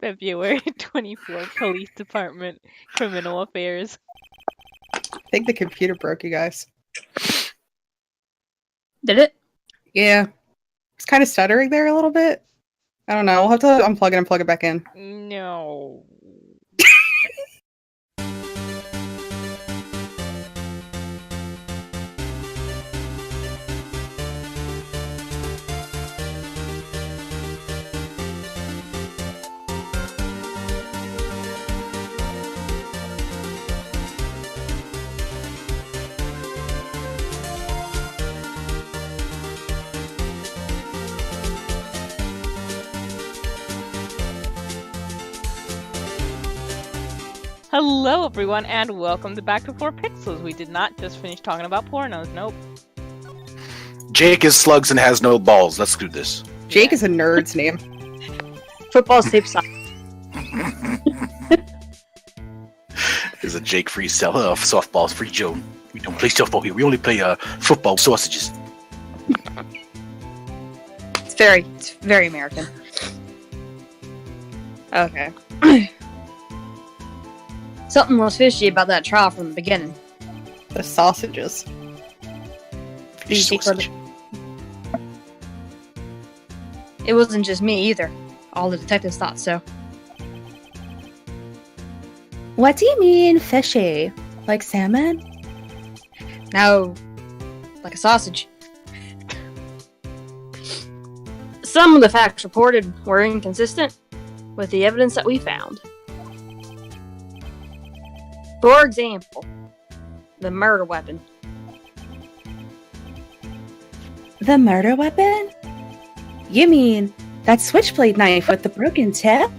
February 24th, Police Department, Criminal Affairs. I think the computer broke, you guys. Did it? Yeah. It's kind of stuttering there a little bit. I don't know. We'll have to unplug it and plug it back in. No. Hello, everyone, and welcome to Back to 4pixels. We did not just finish talking about pornos. Nope. Jake is slugs and has no balls. Let's do this. Jake is a nerd's name. Football safe side. There's a Jake free softball free Joe. We don't play softball here. We only play football sausages. It's very American. Okay. Something was fishy about that trial from the beginning. The sausages. Fish sausage. It wasn't just me either. All the detectives thought so. What do you mean, fishy? Like salmon? No, like a sausage. Some of the facts reported were inconsistent with the evidence that we found. For example, the murder weapon. The murder weapon? You mean that switchblade knife with the broken tip?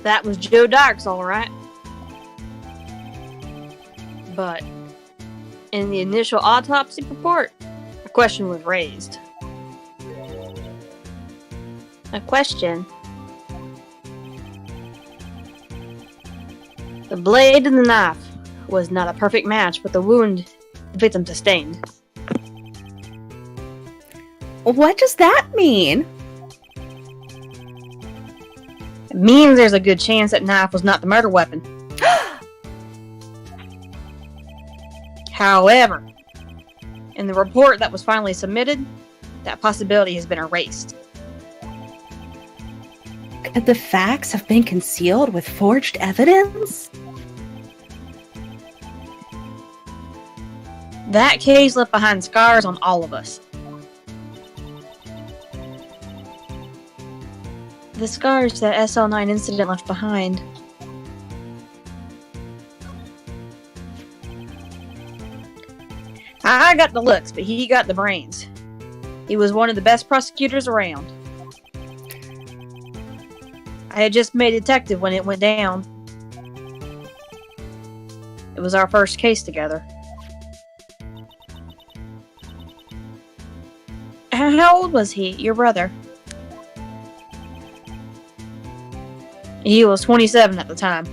That was Joe Dykes, all right. But in the initial autopsy report, a question was raised. A question. The blade and the knife was not a perfect match with the wound the victim sustained. What does that mean? It means there's a good chance that knife was not the murder weapon. However, in the report that was finally submitted, that possibility has been erased. Could the facts have been concealed with forged evidence? That case left behind scars on all of us. The scars that SL9 incident left behind. I got the looks, but he got the brains. He was one of the best prosecutors around. I had just made detective when it went down. It was our first case together. How old was he, your brother? He was 27 at the time.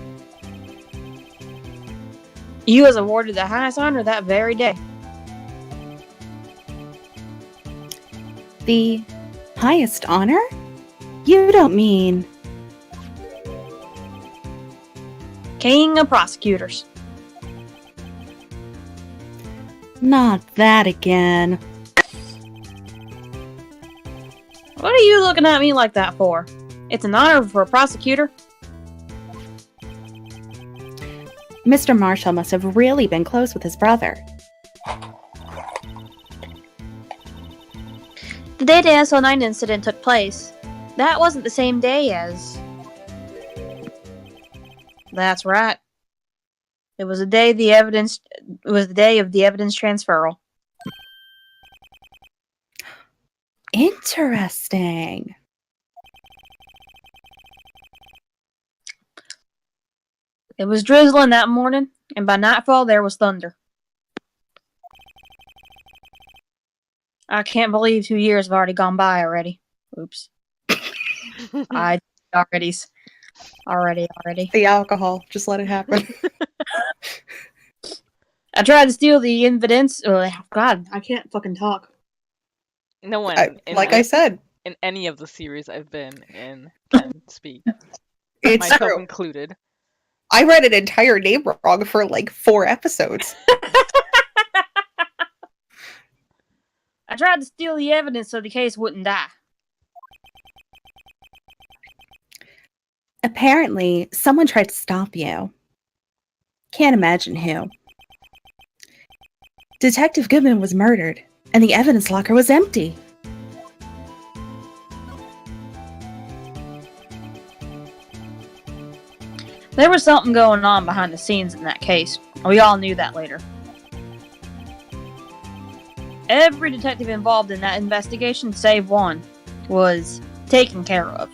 He was awarded the highest honor that very day. The highest honor? You don't mean... King of prosecutors. Not that again. What are you looking at me like that for? It's an honor for a prosecutor. Mr. Marshall must have really been close with his brother. The day the SL9 incident took place, that wasn't the same day as... That's right. It was the day of the evidence transferal. Interesting. It was drizzling that morning, and by nightfall there was thunder. I can't believe 2 years have already gone by already. Oops. I already. The alcohol. Just let it happen. I tried to steal the evidence. Oh, God, I can't fucking talk. No one. I said, in any of the series I've been in can speak, It's myself true. included. I read an entire name wrong for like 4 episodes. I tried to steal the evidence so the case wouldn't die. Apparently, someone tried to stop you. Can't imagine who. Detective Goodman was murdered, and the evidence locker was empty. There was something going on behind the scenes in that case. We all knew that later. Every detective involved in that investigation, save one, was taken care of.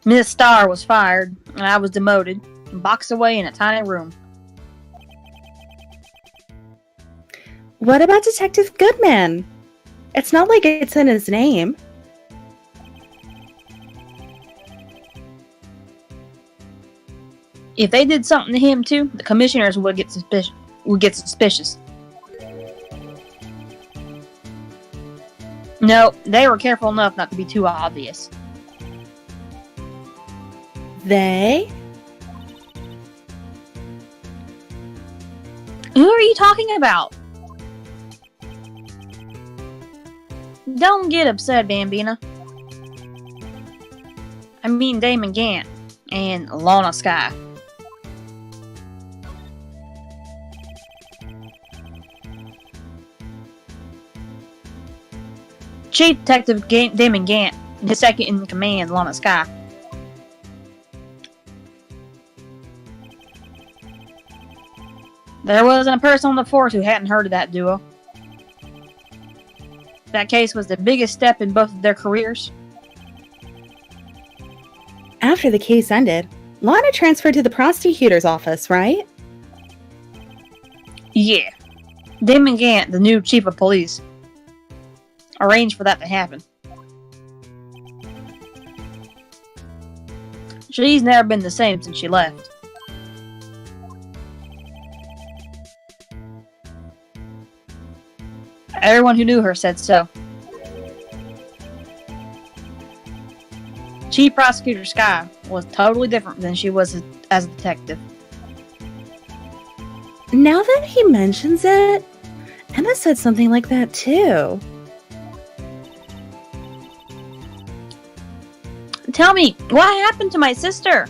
Miss Starr was fired, and I was demoted, and boxed away in a tiny room. What about Detective Goodman? It's not like it's in his name. If they did something to him too, the commissioners would get suspicious. No, they were careful enough not to be too obvious. They? Who are you talking about? Don't get upset, Bambina. I mean Damon Gant and Lana Sky. Chief Detective Damon Gant and his second in command, Lana Sky. There wasn't a person on the force who hadn't heard of that duo. That case was the biggest step in both of their careers. After the case ended, Lana transferred to the prosecutor's office, right? Yeah. Damon Gant, the new chief of police, arranged for that to happen. She's never been the same since she left. Everyone who knew her said so. Chief Prosecutor Sky was totally different than she was as a detective. Now that he mentions it, Emma said something like that too. Tell me, what happened to my sister?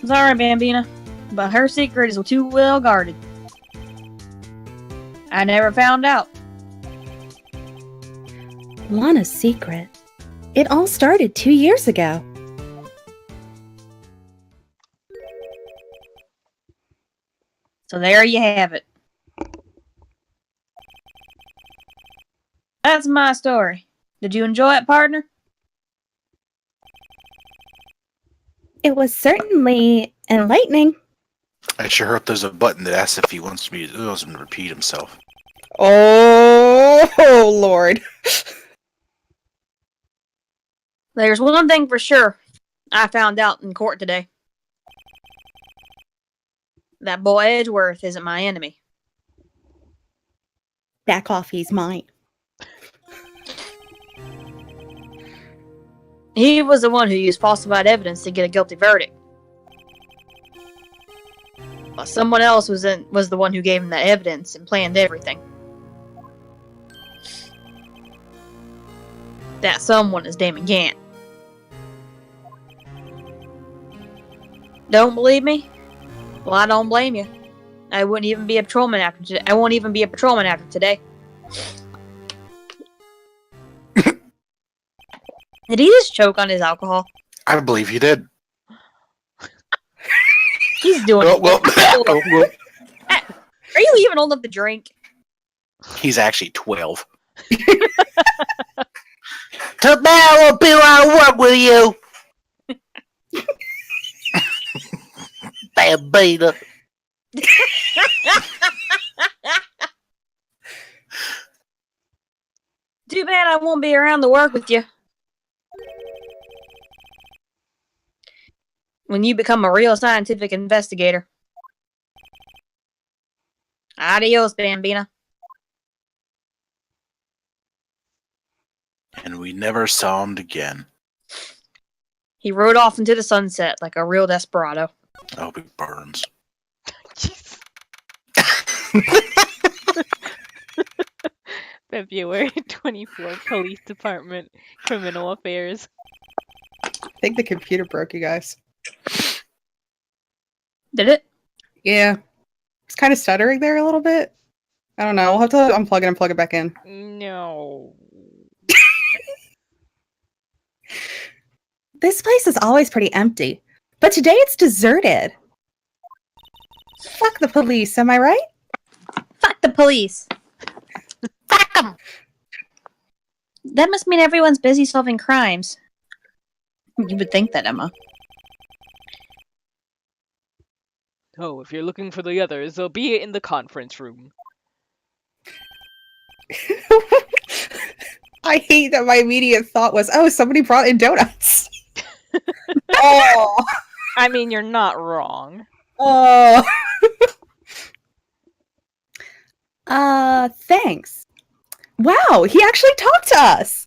Sorry, Bambina, but her secret is too well guarded. I never found out. Lana's secret. It all started 2 years ago. So there you have it. That's my story. Did you enjoy it, partner? It was certainly enlightening. I sure hope there's a button that asks if he wants him to repeat himself. Oh, Lord. There's one thing for sure I found out in court today. That boy Edgeworth isn't my enemy. Back off, he's mine. He was the one who used falsified evidence to get a guilty verdict. But someone else was the one who gave him that evidence and planned everything. That someone is Damon Gant. Don't believe me? Well, I don't blame you. I wouldn't even be a patrolman after today. I won't even be a patrolman after today. Did he just choke on his alcohol? I believe he did. He's doing it. Well, Are you even old enough to drink? he's actually 12. Tomorrow will be our work with you. Bambina. Too bad I won't be around to work with you. when you become a real scientific investigator. Adios, Bambina. And we never saw him again. He rode off into the sunset like a real desperado. I hope he burns. Jeez. February 24th, Police Department, Criminal Affairs. I think the computer broke, you guys. Did it? Yeah. It's kind of stuttering there a little bit. I don't know. We'll have to unplug it and plug it back in. No. This place is always pretty empty, but today it's deserted. Fuck the police, am I right? Fuck the police. Fuck them! That must mean everyone's busy solving crimes. You would think that, Emma. Oh, if you're looking for the others, they'll be in the conference room. I hate that my immediate thought was, oh, somebody brought in donuts. Oh. I mean, you're not wrong. Oh. Thanks. Wow, he actually talked to us.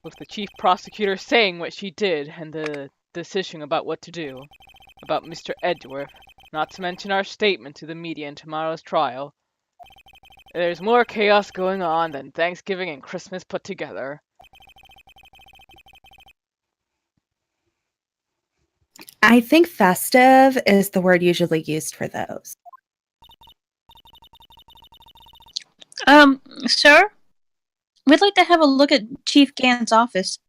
With the chief prosecutor saying what she did and the decision about what to do. About Mr. Edgeworth, not to mention our statement to the media in tomorrow's trial. There's more chaos going on than Thanksgiving and Christmas put together. I think festive is the word usually used for those. Sir? We'd like to have a look at Chief Gant's office.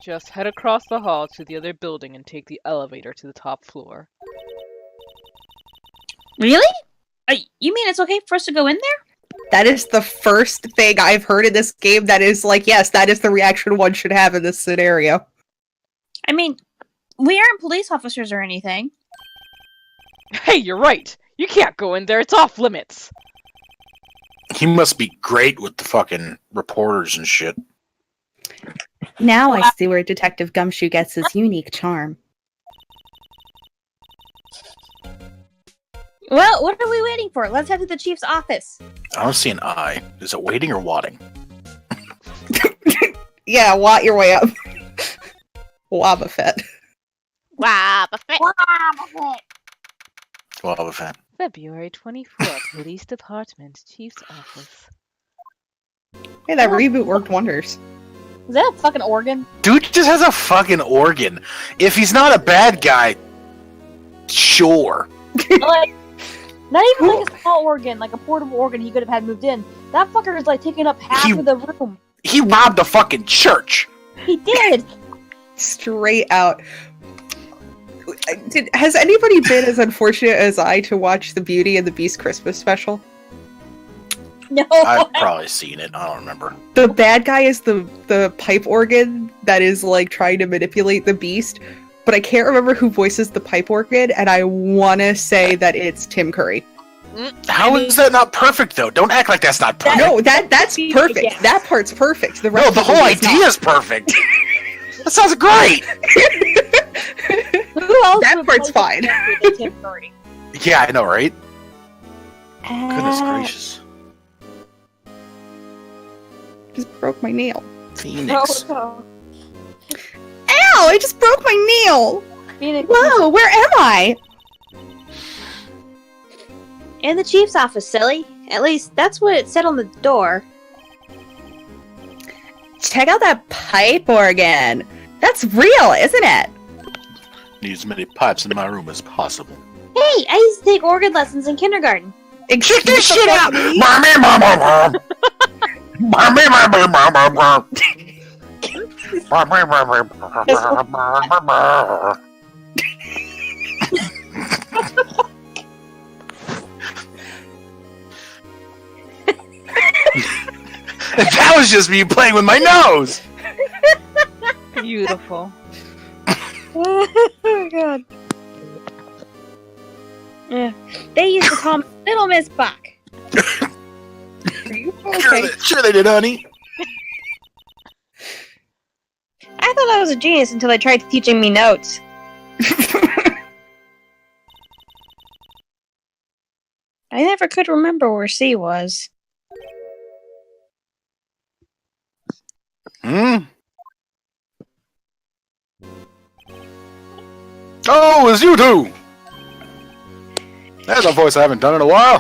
Just head across the hall to the other building and take the elevator to the top floor. Really? You mean it's okay for us to go in there? That is the first thing I've heard in this game that is like, yes, that is the reaction one should have in this scenario. I mean, we aren't police officers or anything. Hey, you're right! You can't go in there, it's off limits! He must be great with the fucking reporters and shit. Now I see where Detective Gumshoe gets his unique charm. Well, what are we waiting for? Let's head to the chief's office. I don't see an eye. Is it waiting or wadding? Yeah, watt your way up. Wobba Fett. Wow, buffet! Well, fan. February 24th, Police Department, Chief's Office. Hey, that reboot worked wonders. Is that a fucking organ? Dude just has a fucking organ. If he's not a bad guy, sure. Like, not even like a small organ, like a portable organ he could have had moved in. That fucker is like taking up half of the room. He robbed a fucking church. He did. Straight out. Has anybody been as unfortunate as I to watch the Beauty and the Beast Christmas special? No. I've probably seen it. I don't remember. The bad guy is the pipe organ that is like trying to manipulate the Beast, but I can't remember who voices the pipe organ, and I want to say that it's Tim Curry. How is that not perfect though? Don't act like that's not perfect. No, that's perfect. Yes. That part's perfect. The No, rest the of whole it is idea not. is perfect. That sounds great. Who else That would part's play fine. the character than Tim Curry? Yeah, I know, right? Goodness gracious. Just broke my nail. Phoenix. Oh, Ow! I just broke my nail. Phoenix. Whoa, where am I? In the chief's office, silly. At least that's what it said on the door. Check out that pipe organ. That's real, isn't it? Need as many pipes in my room as possible. Hey, I used to take organ lessons in kindergarten. Check this shit out! That was just me playing with my nose! Beautiful. Oh god. Yeah. They used to call me Little Miss Buck. Are you Sure, okay? sure they did, honey. I thought I was a genius until they tried teaching me notes. I never could remember where C was. Hmm? Oh, it's you two! That's a voice I haven't done in a while.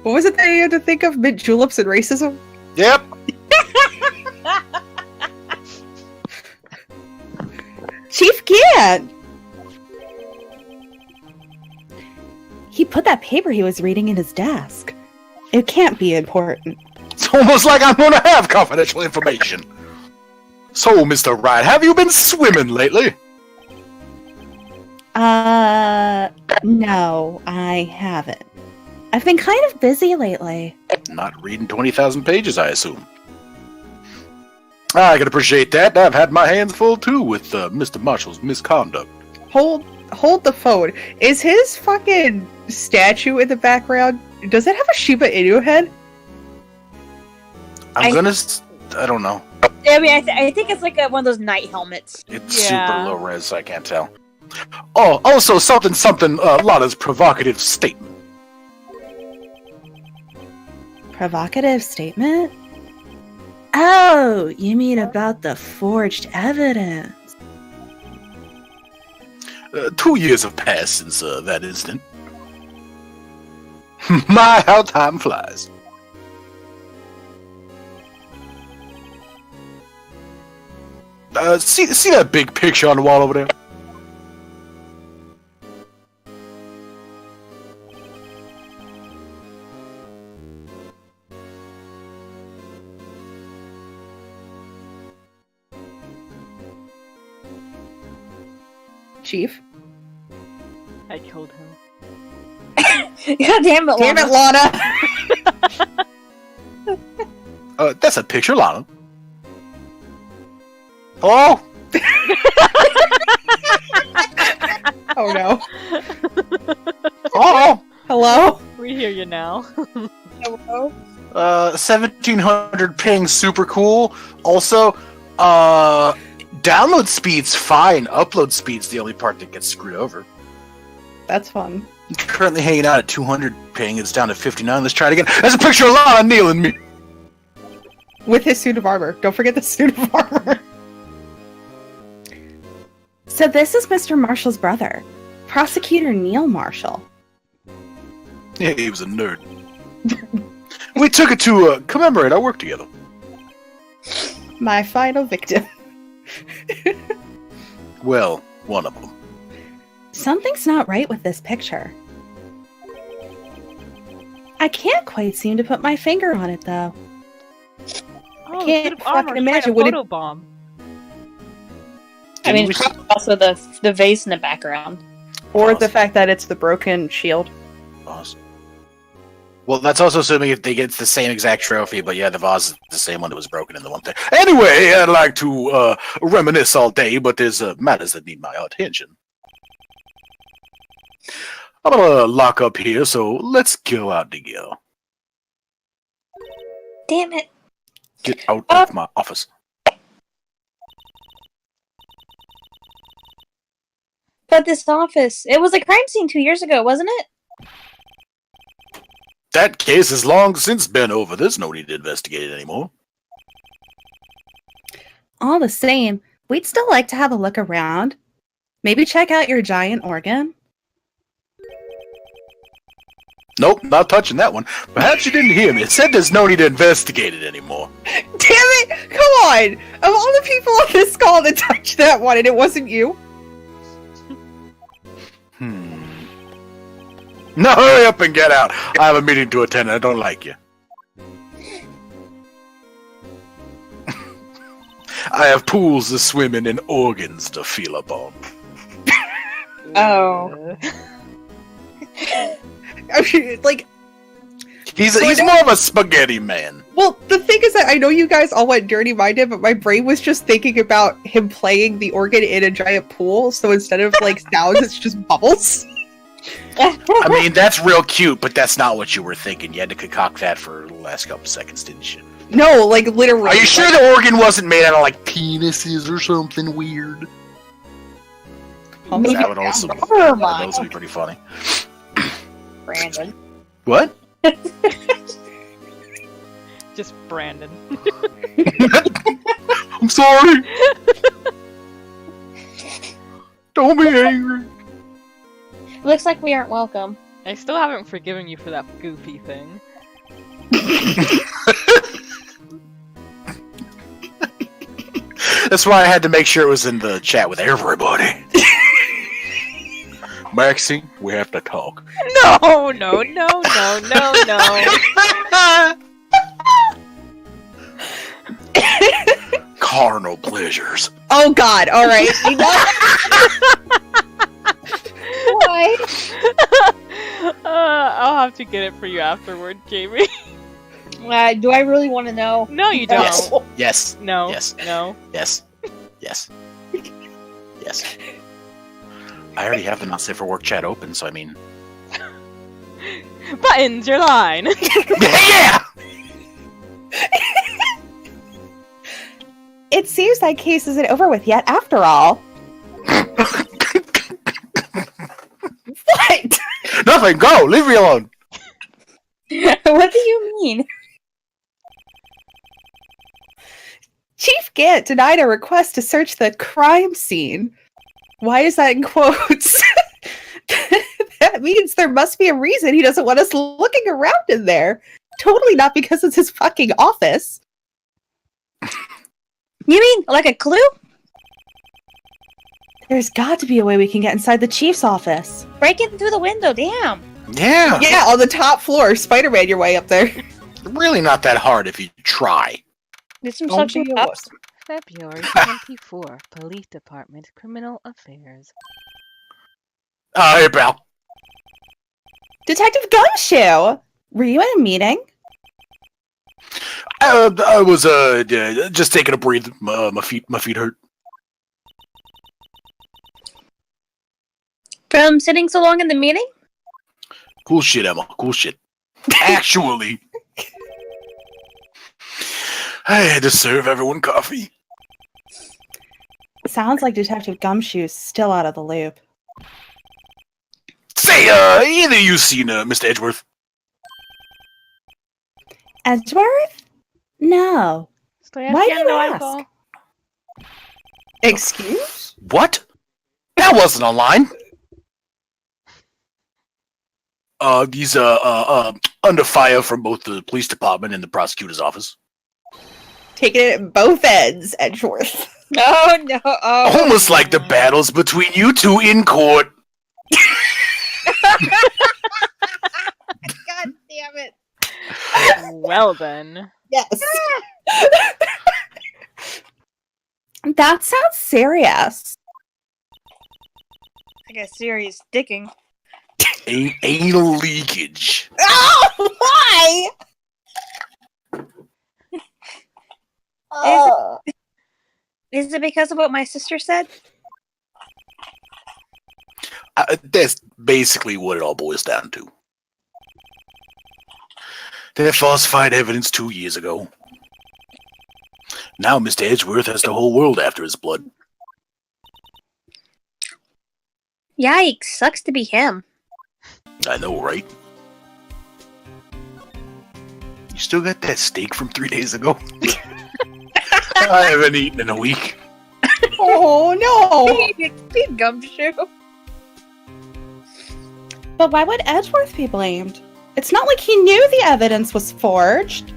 What was it that you had to think of? Mint juleps and racism? Yep. Chief Gant! He put that paper he was reading in his desk. It can't be important. It's almost like I'm gonna have confidential information. So, Mr. Wright, have you been swimming lately? No, I haven't. I've been kind of busy lately. Not reading 20,000 pages, I assume. I can appreciate that. I've had my hands full, too, with Mr. Marshall's misconduct. Hold the phone. Is his fucking statue in the background, does it have a Shiba Inu head? I don't know. I mean, I think it's like one of those night helmets. It's Yeah. super low res, so I can't tell. Oh, also something, Lana's provocative statement. Provocative statement? Oh, you mean about the forged evidence? 2 years have passed since that incident. My, how time flies. See that big picture on the wall over there? Chief? I killed him. God damn it, Damn Lana. it, Lana! That's a picture, Lana. Hello? Oh no. Hello? Hello? We hear you now. Hello? 1700 ping, super cool. Also, download speed's fine. Upload speed's the only part that gets screwed over. That's fun. I'm currently hanging out at 200 ping. It's down to 59. Let's try it again. There's a picture of Lana kneeling me. With his suit of armor. Don't forget the suit of armor. So this is Mr. Marshall's brother, Prosecutor Neil Marshall. Yeah, he was a nerd. We took it to commemorate our work together. My final victim. Well, one of them. Something's not right with this picture. I can't quite seem to put my finger on it, though. Oh, can't suit of armor, fucking imagine what what it- photobomb. I mean, Didn't we- probably also the vase in the background. Or the Awesome. fact that it's the broken shield. Awesome. Well, that's also assuming if they get the same exact trophy, but yeah, the vase is the same one that was broken in the one thing. Anyway, I'd like to reminisce all day, but there's matters that need my attention. I'm gonna lock up here, so let's go out together. Damn it. Get out of my office. But this office, it was a crime scene 2 years ago, wasn't it? That case has long since been over. There's no need to investigate it anymore. All the same, we'd still like to have a look around. Maybe check out your giant organ. Nope, not touching that one. Perhaps you didn't hear me. It said there's no need to investigate it anymore. Damn it! Come on! Of all the people on this call that touched that one and it wasn't you. No, hurry up and get out. I have a meeting to attend and I don't like you. I have pools to swim in and organs to feel upon. Oh. I mean, like, He's more of a spaghetti man. well, the thing is that I know you guys all went dirty minded, but my brain was just thinking about him playing the organ in a giant pool, so instead of like sounds, it's just bubbles. I mean, that's real cute, but that's not what you were thinking. You had to concoct that for the last couple seconds, didn't you? No, like literally. Are you sure the organ wasn't made out of like penises or something weird? Maybe That would also be pretty funny. Brandon. What? Just Brandon. I'm sorry. Don't be angry. Looks like we aren't welcome. I still haven't forgiven you for that goofy thing. That's why I had to make sure it was in the chat with everybody. Maxie, we have to talk. No. Carnal pleasures. Oh God! All right. Why? I'll have to get it for you afterward, Jamie. Do I really want to know? No, you don't. Yes. Yes. No. Yes. No. Yes. Yes. Yes. I already have the not safe for work chat open, so I mean. Buttons, your line. Yeah! It seems that case isn't over with yet, after all. What? Nothing, go! Leave me alone! What do you mean? Chief Gant denied a request to search the crime scene. Why is that in quotes? That means there must be a reason he doesn't want us looking around in there. Totally not because it's his fucking office. You mean like a clue? There's got to be a way we can get inside the chief's office. Break it through the window, damn. Yeah! Yeah, on the top floor, Spider-Man your way up there. Really not that hard if you try. There's some Don't suction be a cups. February 24, Police Department, Criminal Affairs. Hey, pal. Detective Gumshoe! Were you in a meeting? I was, just taking a breathe. My feet hurt. From sitting so long in the meeting? Cool shit, Emma. Cool shit. Actually, I had to serve everyone coffee. Sounds like Detective Gumshoe's still out of the loop. Say, either you seen, Mr. Edgeworth? Edgeworth? No. Why do you ask? Excuse? What? That wasn't online. He's, under fire from both the police department and the prosecutor's office. Taking it at both ends, Edgeworth. Oh no! Oh. Almost like the battles between you two in court. God damn it! Well then. Yes. That sounds serious. Like a serious dicking. Anal leakage. Oh, why? Is it because of what my sister said? That's basically what it all boils down to. They falsified evidence 2 years ago. Now Mr. Edgeworth has the whole world after his blood. Yikes! Sucks to be him. I know, right? You still got that steak from 3 days ago? I haven't eaten in a week. Oh no! Big Gumshoe. But why would Edgeworth be blamed? It's not like he knew the evidence was forged.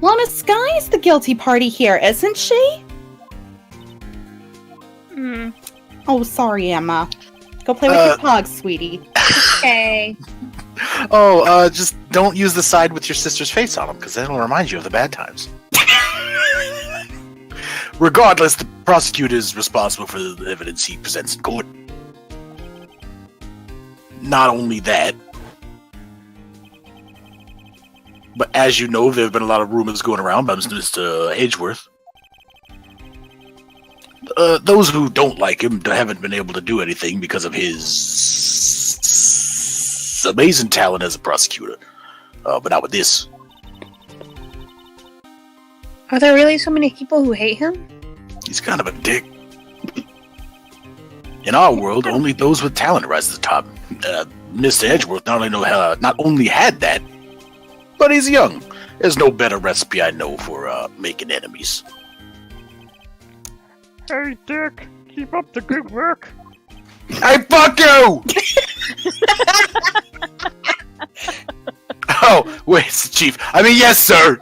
Lana Sky's the guilty party here, isn't she? Hmm. Oh, sorry, Emma. Go play with your dog, sweetie. Okay. Oh, just don't use the side with your sister's face on them, because that'll remind you of the bad times. Regardless, the prosecutor is responsible for the evidence he presents in court. Not only that, but as you know, there have been a lot of rumors going around about Mr. Edgeworth. Those who don't like him haven't been able to do anything because of his amazing talent as a prosecutor. but not with this. Are there really so many people who hate him? He's kind of a dick. In our world, only those with talent rise to the top. Mr. Edgeworth not only had that, but he's young. There's no better recipe I know for making enemies. Hey, Dick, keep up the good work. Hey, fuck you! Oh, wait, it's the chief. I mean, yes, sir!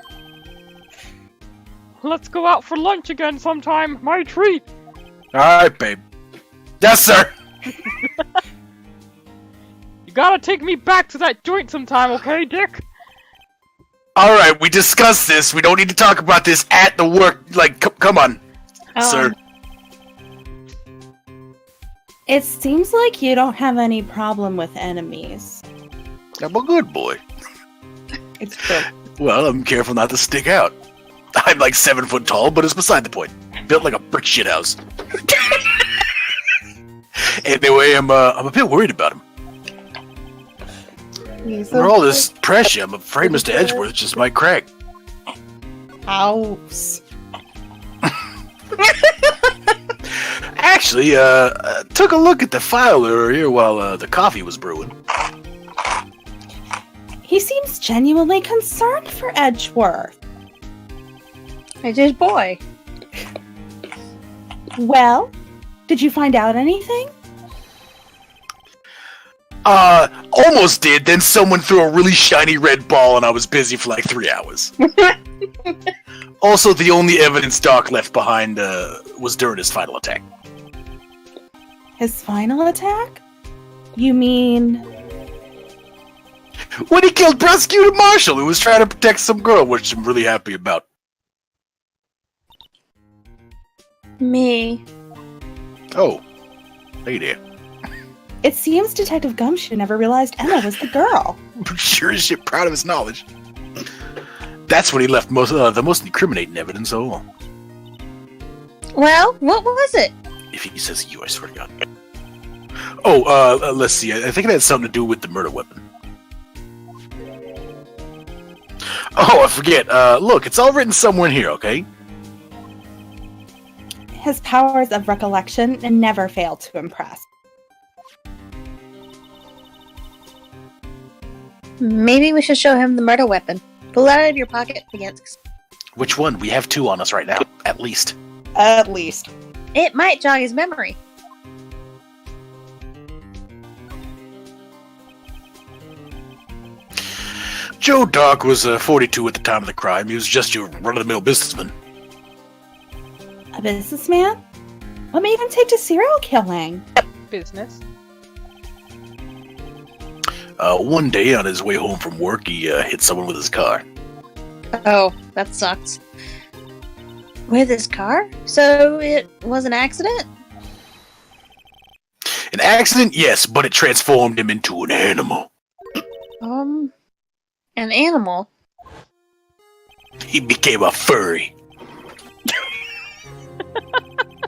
Let's go out for lunch again sometime. My treat. Alright, babe. Yes, sir! You gotta take me back to that joint sometime, okay, Dick? Alright, we discussed this. We don't need to talk about this at the work. Like, come on, sir. It seems like you don't have any problem with enemies. I'm a good boy. It's true. Well, I'm careful not to stick out. I'm like 7 foot tall, but it's beside the point. Built like a brick shithouse. Anyway, I'm a bit worried about him. For all this pressure, I'm afraid Mr. Edgeworth just might crack. House. Actually, took a look at the file earlier while the coffee was brewing. He seems genuinely concerned for Edgeworth. It's his boy. Well, did you find out anything? Almost did, then someone threw a really shiny red ball and I was busy for like 3 hours. Also, the only evidence Doc left behind was during his final attack. His final attack? You mean... When he killed Prosecutor Marshall, who was trying to protect some girl, which I'm really happy about. Me. Oh. Hey there. It seems Detective Gumshoe never realized Emma was the girl. I'm sure as shit proud of his knowledge. That's when he left the most incriminating evidence of all. Well, what was it? If he says you, I swear to God. Oh, let's see. I think it had something to do with the murder weapon. Oh, I forget. Look, it's all written somewhere in here, okay? His powers of recollection never fail to impress. Maybe we should show him the murder weapon. Pull it out of your pocket against. Which one? We have 2 on us right now, at least. At least. It might jog his memory. Joe Doc was 42 at the time of the crime. He was just your run-of-the-mill businessman. A businessman? What made him take to serial killing? Business. One day on his way home from work, he hit someone with his car. Oh, that sucks. With his car? So it was an accident? An accident, yes, but it transformed him into an animal. An animal? He became a furry.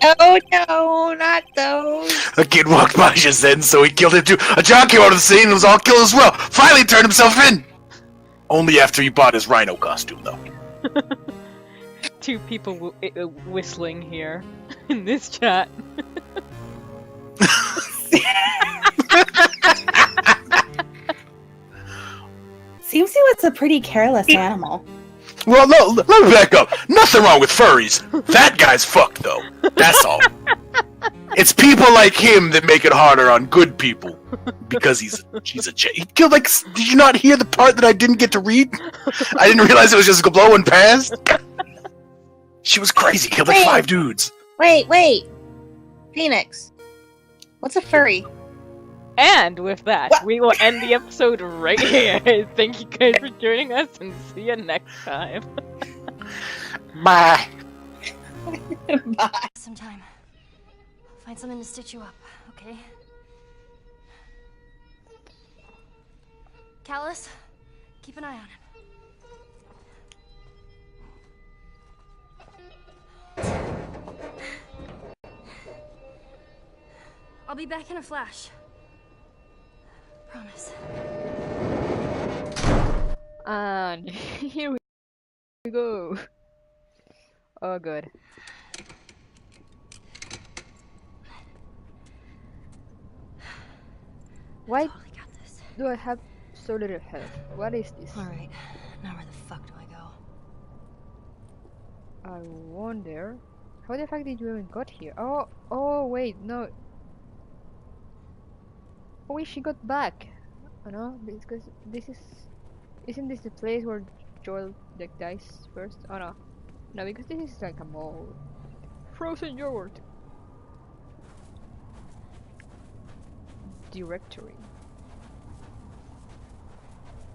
Oh no, not those. A kid walked by just then, so he killed him too. A jock came out of the scene and was all killed as well. Finally turned himself in! Only after he bought his rhino costume, though. 2 people whistling here in this chat. Seems he was a pretty careless animal. Well, no, let me back up. Nothing wrong with furries. That guy's fucked, though. That's all. It's people like him that make it harder on good people. Because he's a he killed, like, did you not hear the part that I didn't get to read? I didn't realize it was just blowing past. She was crazy, killed like 5 dudes. Wait. Phoenix. What's a furry? And with that, we will end the episode right here. Thank you guys for joining us, and see you next time. Bye. Bye. Sometime. I'll find something to stitch you up, okay? Callus, keep an eye on him. I'll be back in a flash. Promise. And here we go. Oh, good. Why Totally got this. do I have so little health? What is this? Alright, now where the fuck do I go? I wonder. How the fuck did you even got here? Oh, wait, no. Oh, wait, she got back. Oh no, because this is. Isn't this the place where Joel like dies first? Oh no. No, because this is like a mall. Frozen yogurt. Directory.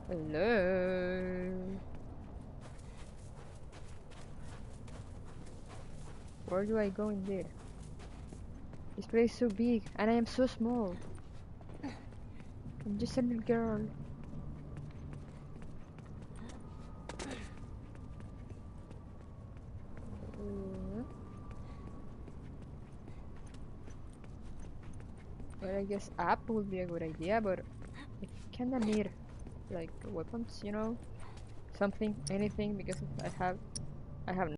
Hello. Where do I go in there? This place is so big and I am so small. I'm just a little girl. Well, I guess up would be a good idea, but I kinda need like weapons, you know, something, anything, because I have